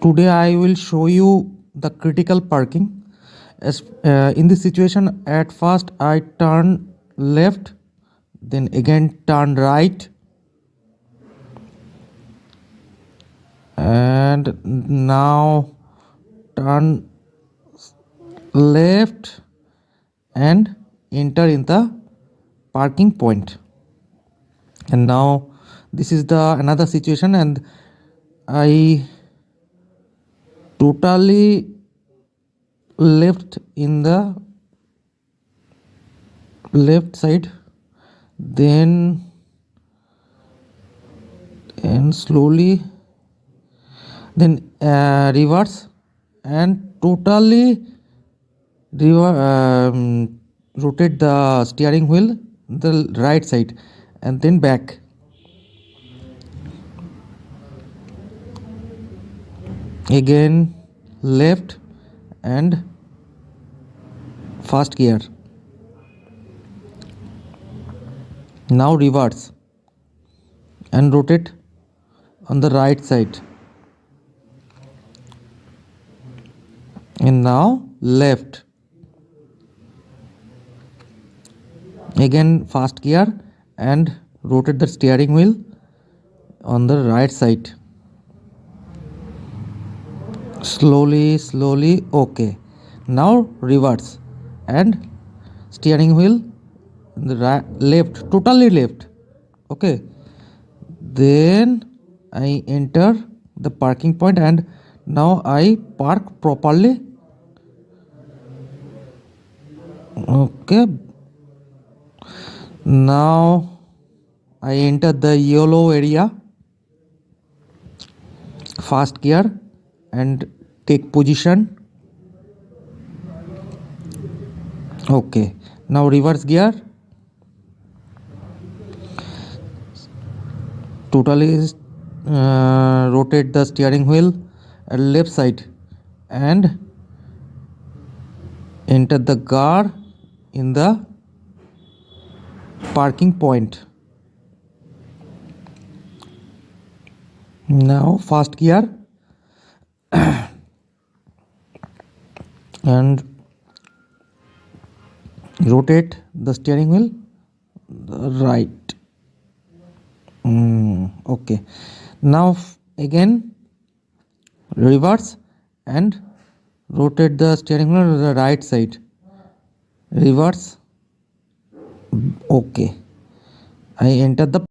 Today I will show you the critical parking. In this situation, at first I turn left, then again turn right, and now turn left and enter in the parking point. And now this is the another situation, and I totally left in the left side, then and slowly then reverse and totally rotate the steering wheel the right side and then back. Again left and first gear. Now reverse and rotate on the right side, and now left. Again first gear and rotate the steering wheel on the right side. Slowly. Okay, now reverse and steering wheel the right, left, totally left. Okay, then I enter the parking point and now I park properly. Okay, now I enter the yellow area, first gear and take position. Okay, now reverse gear, totally rotate the steering wheel at left side and enter the car in the parking point. Now first gear and rotate the steering wheel the right. Okay, now again reverse and rotate the steering wheel to the right side. Reverse. Okay, I enter the